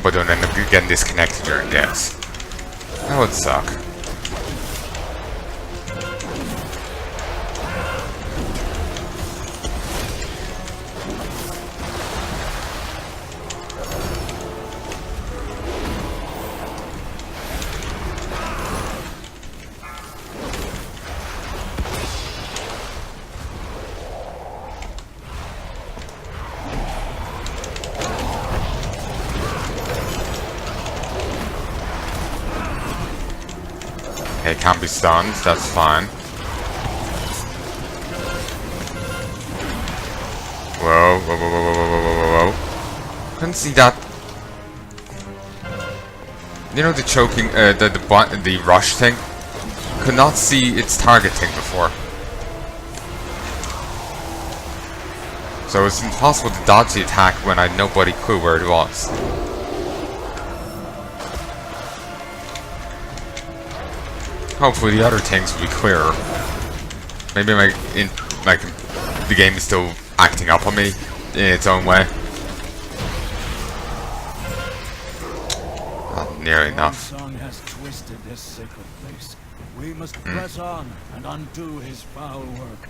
Hope I don't end up getting disconnected during this. That would suck. Okay, can't be stunned, that's fine. Whoa, whoa, whoa, whoa, whoa, whoa, whoa, whoa. Couldn't see that. You know the choking, the rush thing? Could not see its target thing before. So it's impossible to dodge the attack when I had nobody clue where it was. Hopefully the other things will be clearer. Maybe the game is still acting up on me in its own way. Not nearly enough. Stormsong has twisted this sacred place. We must press on and undo his foul work.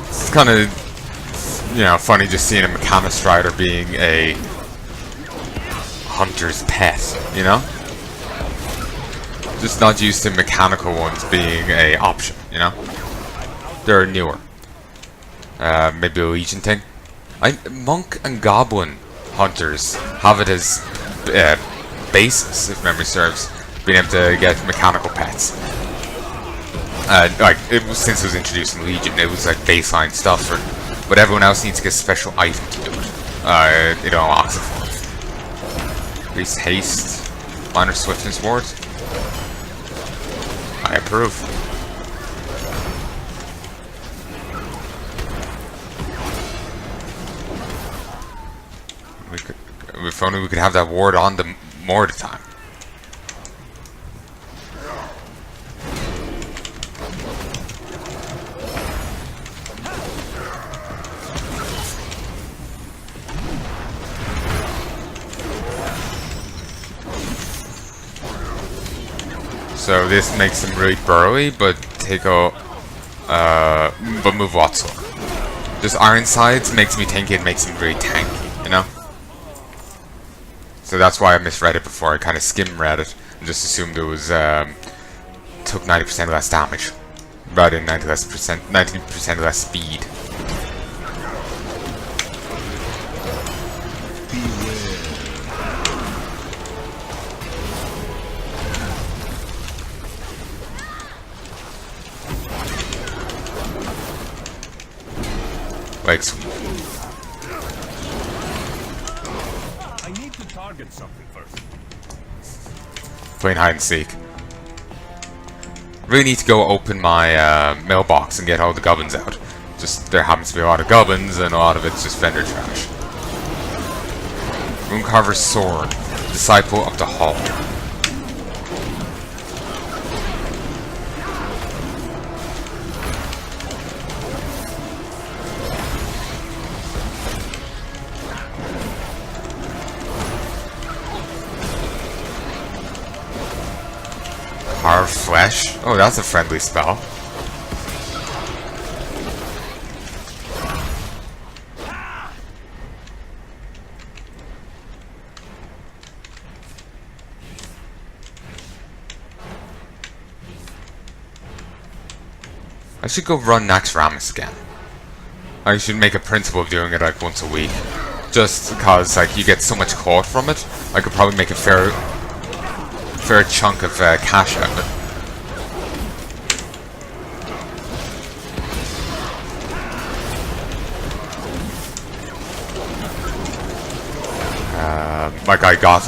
It's kind of, you know, funny just seeing a Mechanist Rider being a hunter's pet, you know? Just not used to mechanical ones being a option, you know? They're newer. Maybe a Legion thing. Monk and Goblin hunters have it as basis, if memory serves, being able to get mechanical pets. Since it was introduced in Legion, it was like baseline stuff, but everyone else needs to get a special item to do it. You know, unlocks it for. Increase haste, minor swiftness ward. I approve. If only we could have that ward on them more of the time. So this makes them really burly, but but move Watson. Just Ironsides makes me think it makes him really tanky, you know? So that's why I misread it before. I kind of skim-read it and just assumed it was took 90% less damage rather than 90% less speed. I need to target something first. Playing hide and seek. Really need to go open my mailbox and get all the gubbins out. Just there happens to be a lot of gubbins and a lot of it's just vendor trash. Runecarver's Sword, Disciple of the Hall. Carve Flesh? Oh, that's a friendly spell. I should go run Naxxramas again. I should make a principle of doing it like once a week. Just because like you get so much caught from it, I could probably make a fair chunk of cash out of it. Like I got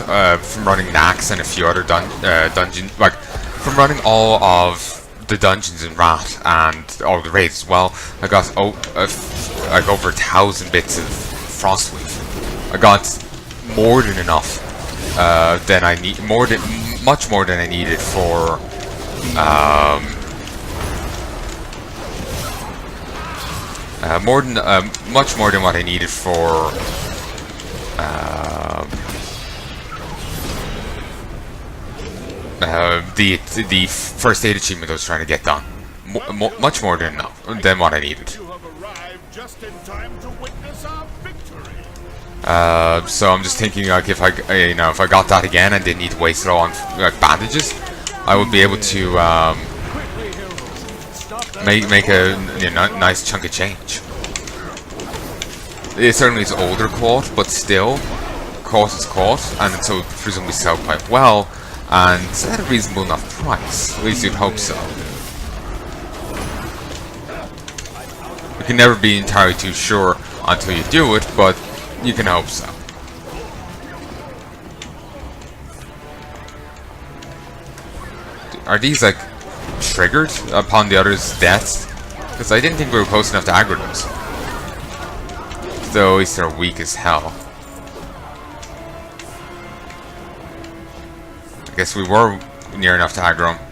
from running Nax and a few other dungeons, like from running all of the dungeons in Rat and all the raids as well. I got like over 1,000 bits of Frostweave. I got more than enough than I need, much more than I needed for Much more than what I needed for the first aid achievement I was trying to get done. Much more than enough than what I needed. You have arrived just in time to witness our victory. So I'm just thinking, like, if I got that again and didn't need to waste it all on like bandages, I would be able to make a nice chunk of change. It certainly is older quote, but still, quote is quote, and so presumably sell quite well, and at a reasonable enough price. At least you'd hope so. You can never be entirely too sure until you do it, but you can hope so. Are these like triggered upon the other's deaths? Because I didn't think we were close enough to aggro those. Though at least they're weak as hell. I guess we were near enough to aggro them.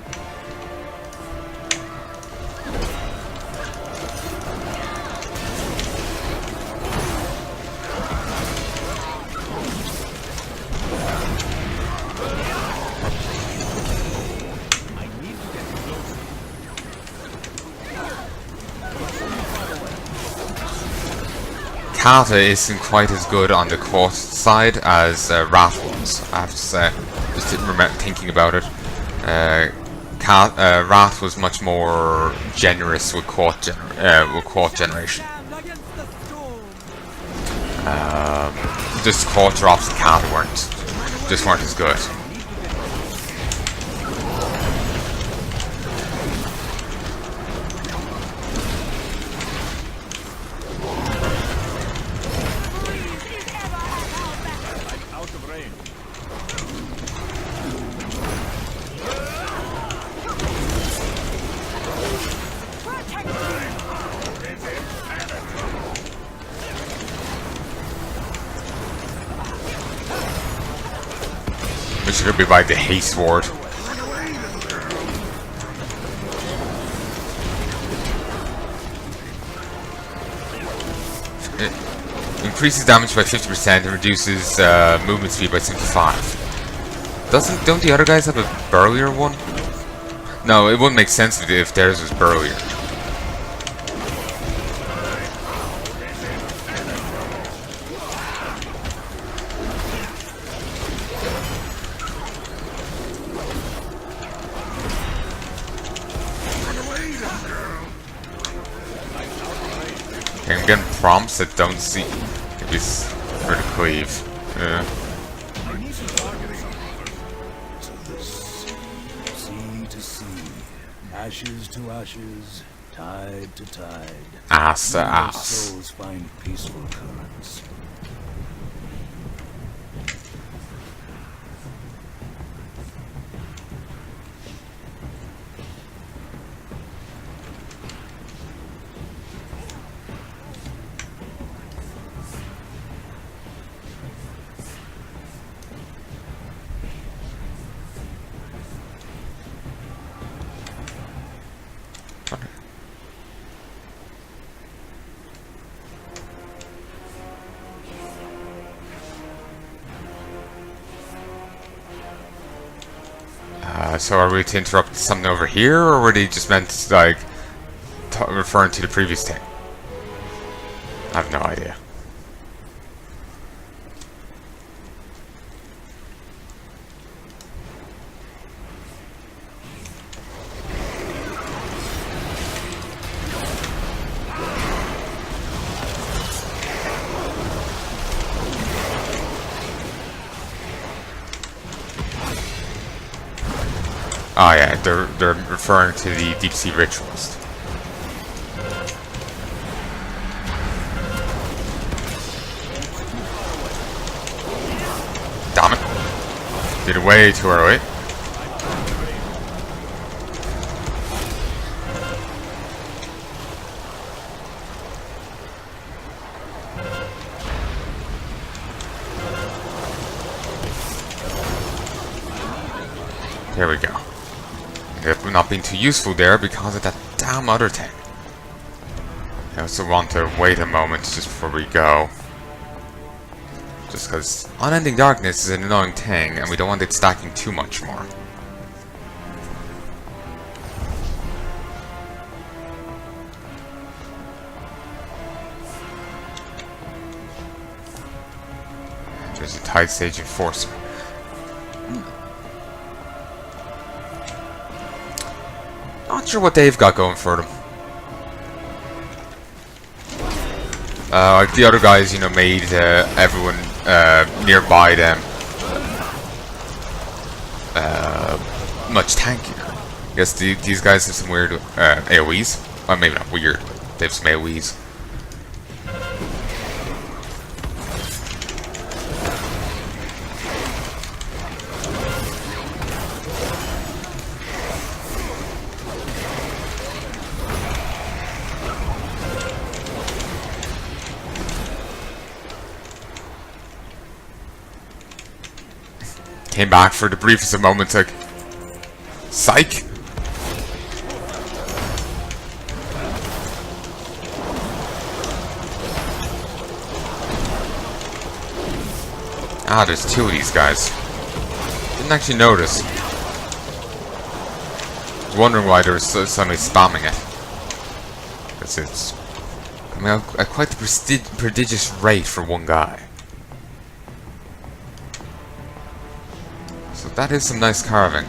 Kata isn't quite as good on the cost side as Wrath was, I have to say. Just thinking about it. Wrath was much more generous with quote generation. Just quote drops in Kata weren't as good. Which could be by the haste ward. It increases damage by 50% and reduces movement speed by 75. Don't the other guys have a burlier one? No, it wouldn't make sense if theirs was burlier. I'm getting prompts that don't see if it's for the cleave. Yeah. Sea to sea, ashes to ashes, tide to tide. Ass to Let ass. souls find peaceful currents. So are we to interrupt something over here, or were they just meant like referring to the previous thing? I have no idea. Oh yeah, they're referring to the deep sea ritualist. Damn it! Did it way too early. There we go. Ended up not being too useful there because of that damn other thing. I also want to wait a moment just before we go. Just because unending darkness is an annoying thing, and we don't want it stacking too much more. There's a Tide Stage Enforcer. Not sure what they've got going for them. Like the other guys, you know, made everyone nearby them much tankier. I guess these guys have some weird AoEs. Well, maybe not weird, but they have some AoEs. Came back for the briefest of moments, like, psych. Ah, there's two of these guys. Didn't actually notice. Was wondering why they were suddenly spamming it. Because it's coming out at quite the prodigious rate for one guy. So that is some nice carving.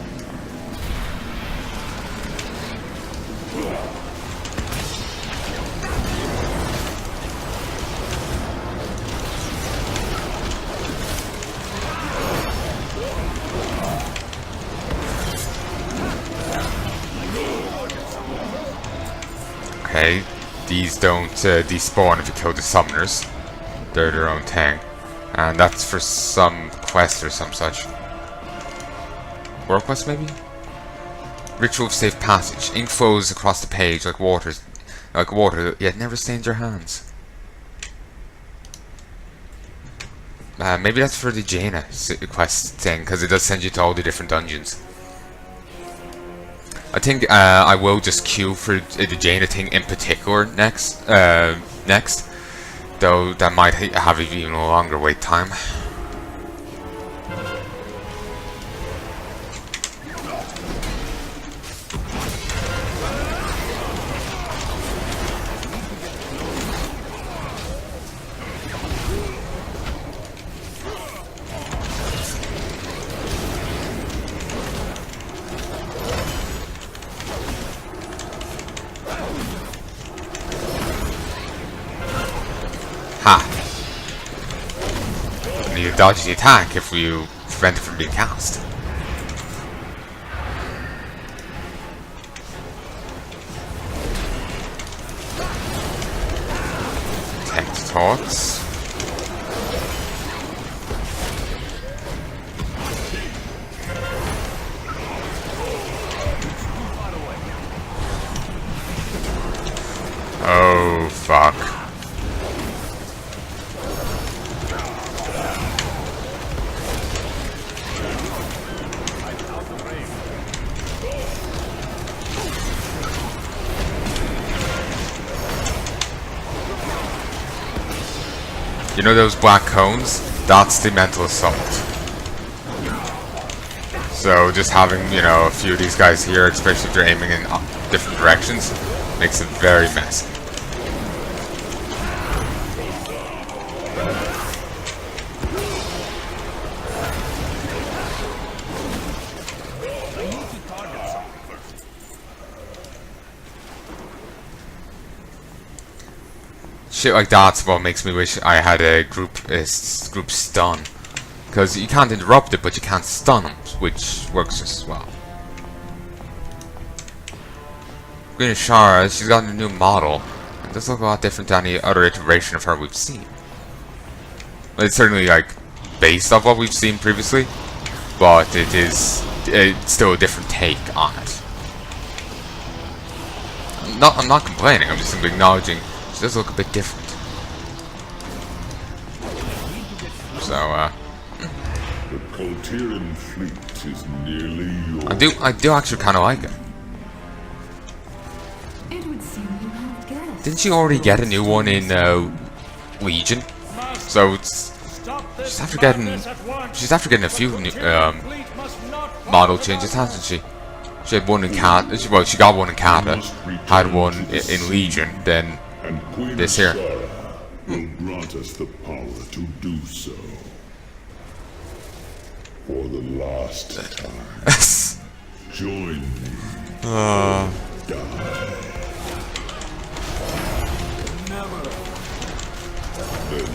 Okay, these don't despawn if you kill the summoners. They're their own thing. And that's for some quest or some such. War quest maybe? Ritual of Safe Passage. Ink flows across the page like water, yet never stains your hands. Maybe that's for the Jaina quest thing, because it does send you to all the different dungeons. I think I will just queue for the Jaina thing in particular next. Though that might have even a longer wait time. Ha! Need to dodge the attack if you prevent it from being cast. Detect thoughts. Oh, fuck. You know those black cones? That's the mental assault. So just having, you know, a few of these guys here, especially if they're aiming in different directions, makes it very messy. Shit like that's what makes me wish I had a group stun, because you can't interrupt it, but you can't stun them, which works just as well. Queen Shara, she's got a new model, and does look a lot different to any other iteration of her we've seen. It's certainly like based off what we've seen previously, but it's still a different take on it. I'm not complaining. I'm just simply acknowledging. It does look a bit different. So, the Colterian fleet is nearly yours. I do actually kind of like it. It would seem you have guests. Didn't you already get a new one in Legion? So it's she's after getting a few new, model changes, hasn't she? She had one in Cat. Well, she got one in Kata, had one in Legion, then And Queen this here. Sarah will grant us the power to do so. For the last time. Join me. Die. Never. Then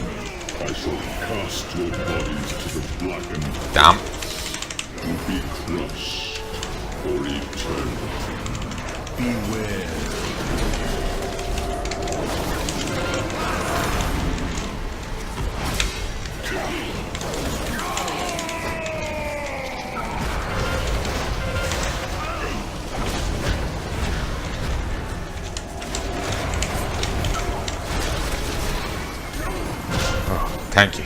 I shall cast your bodies to the blackened Damn. to be crushed for eternity. Beware. Thank you.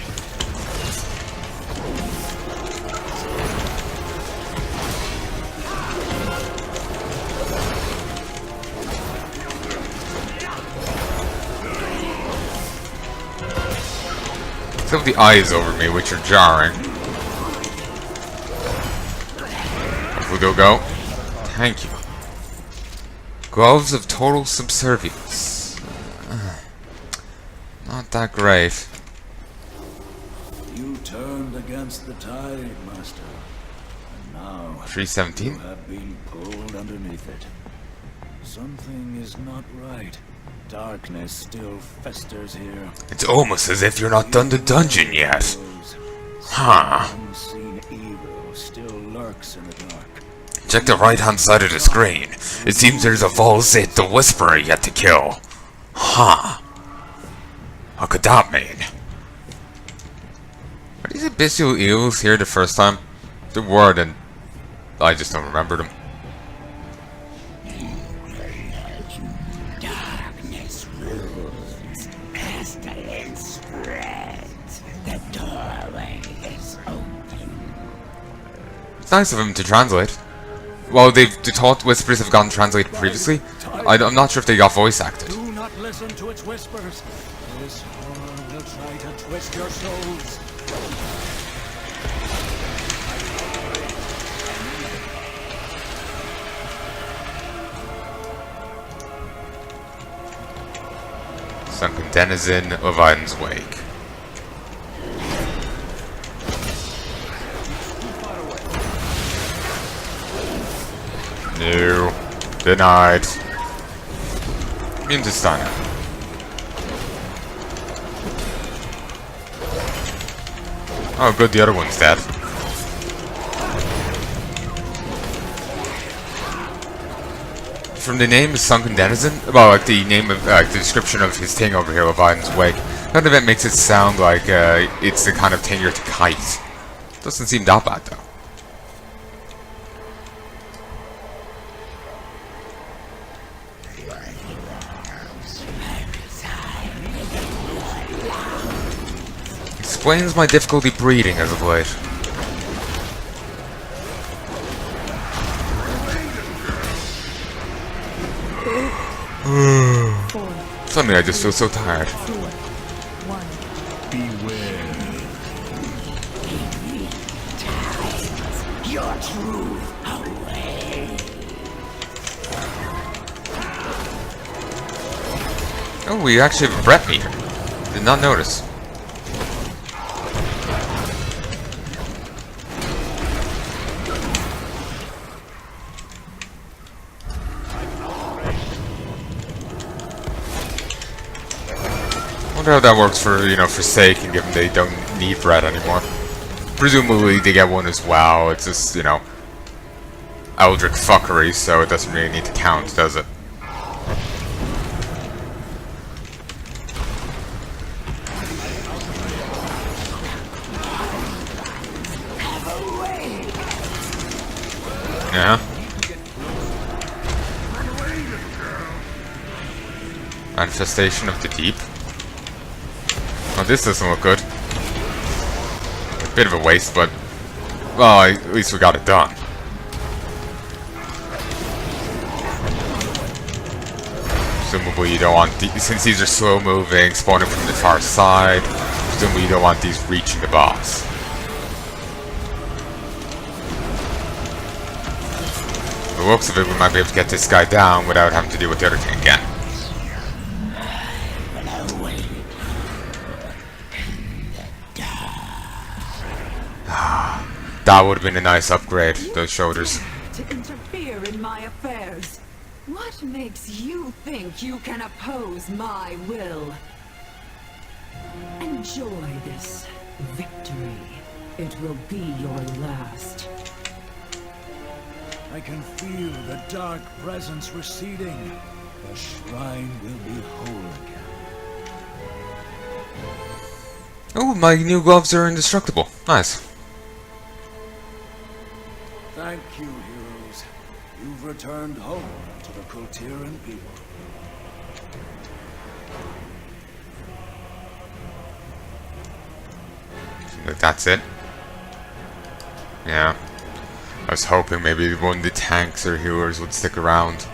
Some of the eyes over me, which are jarring. Hopefully they'll go. Thank you. Gloves of total subservience. Not that great. You turned against the tide, Master. And now 317. you have been pulled underneath it. Something is not right. Darkness still festers here. It's almost as if you're not done the dungeon yet. Huh. Unseen evil still lurks in the dark. Check the right-hand side of the screen. It seems there's a Volzit the Whisperer yet to kill. Huh. What could that mean? Are these abyssal eels here the first time? There were, and I just don't remember them. Darkness rules, pestilence spreads, the doorway is open. It's nice of him to translate. Well, the taught whispers have gotten translated previously. I'm not sure if they got voice acted. Do not listen to its whispers. This horror will try to twist your souls. Sunken denizen of Iden's Wake. No. Denied. Immune to stun. Oh good, the other one's dead. From the name of Sunken Denizen, well, like the name of, the description of his thing over here, Leviathan's Wake, kind of it makes it sound like it's the kind of thing you're to kite. Doesn't seem that bad though. Explains my difficulty breathing as of late. Suddenly I just feel so tired. Beware. Your truth away. Oh, we actually have a breath meter. Did not notice. Wonder how that works for, Forsaken, given they don't need bread anymore. Presumably they get one as well, it's just, Eldritch fuckery, so it doesn't really need to count, does it? Yeah. Manifestation of the Deep. Oh, this doesn't look good. A bit of a waste, but... well, at least we got it done. Presumably we don't want since these are slow moving, spawning from the far side, then we don't want these reaching the boss. The looks of it, we might be able to get this guy down without having to deal with the other thing again. That would have been a nice upgrade, those shoulders. To interfere in my affairs. What makes you think you can oppose my will? Enjoy this victory. It will be your last. I can feel the dark presence receding. The shrine will be whole again. Oh, my new gloves are indestructible. Nice. Thank you, heroes. You've returned home to the Kultiran people. That's it. Yeah. I was hoping maybe one of the tanks or healers would stick around. It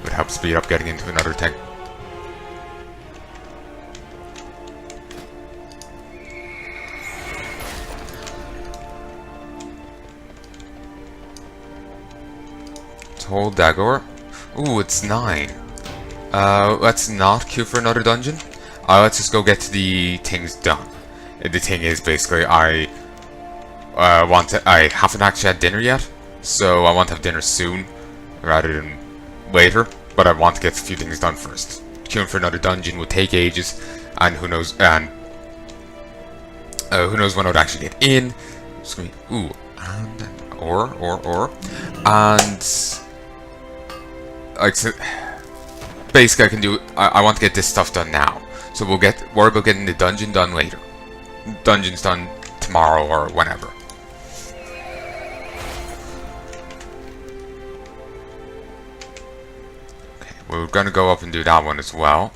would help speed up getting into another tank. Hold dagger. Ooh, it's 9. Let's not queue for another dungeon. Let's just go get the things done. The thing is, basically, I haven't actually had dinner yet, so I want to have dinner soon, rather than later, but I want to get a few things done first. Queuing for another dungeon will take ages, and who knows when I would actually get in. Just gonna be, ooh, and, and, like, so, basically I can do, I want to get this stuff done now, so we'll worry about getting the dungeon done later. Dungeon's done tomorrow or whenever. Okay, we're gonna go up and do that one as well.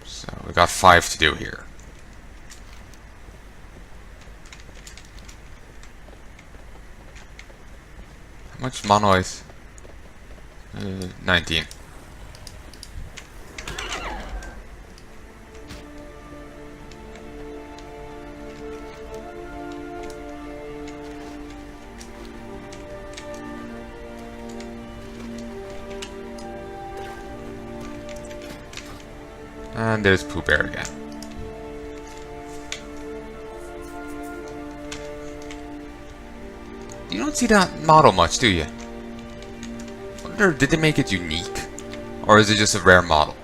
So we got 5 to do here. How much monolith? 19. And there's Pooh Bear again. You don't see that model much, do you? Wonder, did they make it unique? Or is it just a rare model?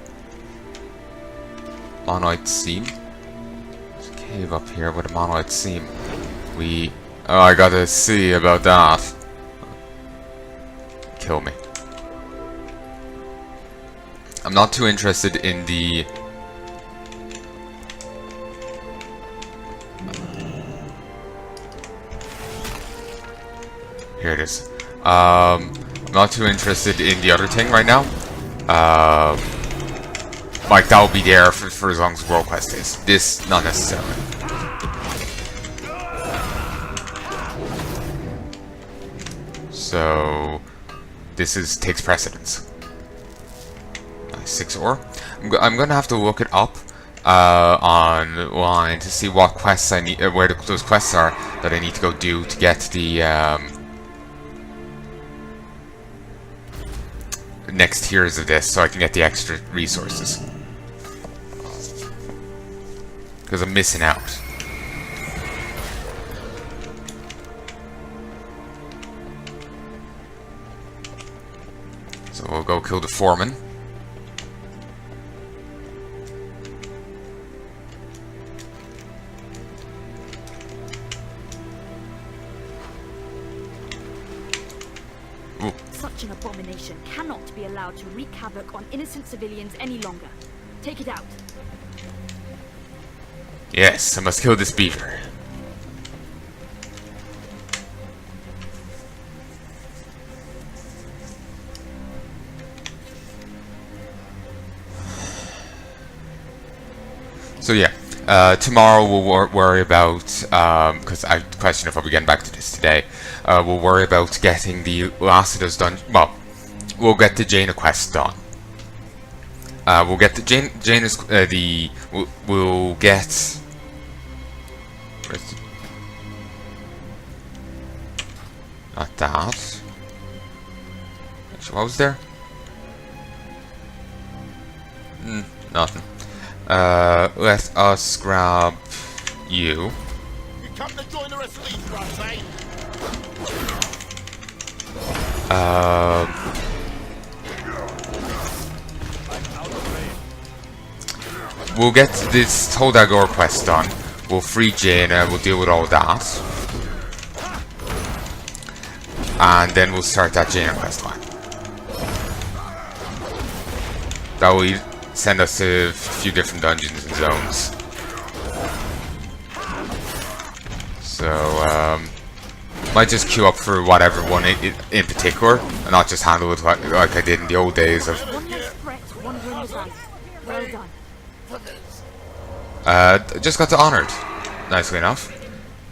Monolith seam? There's a cave up here with a monolith seam. Oh, I gotta see about that. Kill me. I'm not too interested in the... Here it is. I'm not too interested in the other thing right now. Like, that will be there for as long as World Quest is. This, not necessarily. So, this takes precedence. Nice, 6 ore. I'm gonna have to look it up online to see what quests I need, where those quests are that I need to go do to get the next tiers of this, so I can get the extra resources. Because I'm missing out. So we'll go kill the foreman. Ooh. Such an abomination cannot be allowed to wreak havoc on innocent civilians any longer. Take it out. Yes, I must kill this beaver. So yeah, tomorrow we'll worry about, because I question if I'll be getting back to this today, we'll worry about getting the last of those done. Well, we'll get the Jaina quest done. We'll get the Jane is the we'll get. Where's the, not that. Actually, what was there? Nothing. Let us grab you. You come to join the rest of these brats, eh? We'll get this Toldagor quest done. We'll free Jaina, we'll deal with all that. And then we'll start that Jaina quest line. That will send us to a few different dungeons and zones. So, might just queue up for whatever one in particular, and not just handle it like I did in the old days of... One less threat, one win done. Well done. Just got to Honored, nicely enough.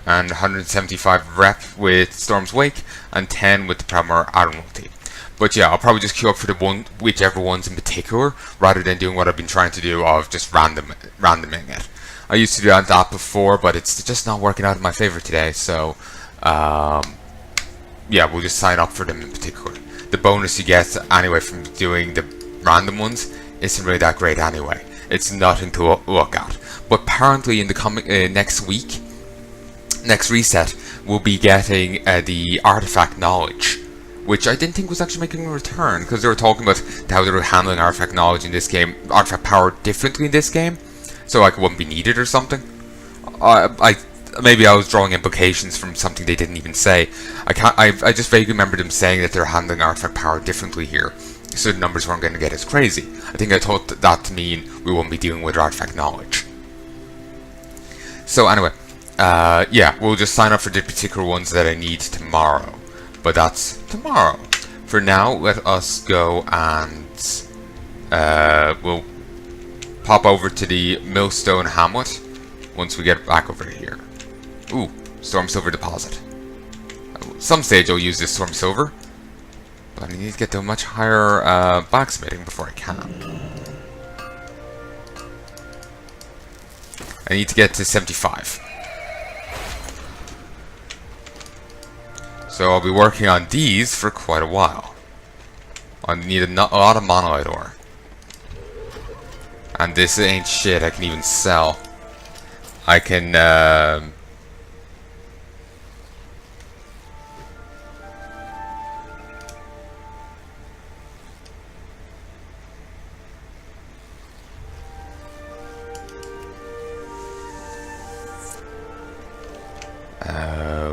And 175 rep with Storm's Wake, and 10 with the Proudmoore Admiralty. But yeah, I'll probably just queue up for whichever ones in particular, rather than doing what I've been trying to do of just randoming it. I used to do that before, but it's just not working out in my favor today, so yeah, we'll just sign up for them in particular. The bonus you get anyway from doing the random ones isn't really that great anyway. It's nothing to look at. But apparently in the coming next week, next reset, we'll be getting the artifact knowledge, which I didn't think was actually making a return, because they were talking about how they were handling artifact knowledge in this game, artifact power differently in this game, so like it wouldn't be needed or something. Maybe I was drawing implications from something they didn't even say. I just vaguely remember them saying that they're handling artifact power differently here, so the numbers weren't going to get as crazy. I think I thought that to mean we won't be dealing with artifact knowledge. So anyway, yeah, we'll just sign up for the particular ones that I need tomorrow. But that's tomorrow. For now, let us go and we'll pop over to the Millstone Hamlet once we get back over here. Ooh, Storm Silver Deposit. At some stage I'll use this Storm Silver, but I need to get to a much higher blacksmithing before I can. I need to get to 75. So I'll be working on these for quite a while. I need a lot of monolith ore. And this ain't shit I can even sell. I can,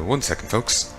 one second, folks.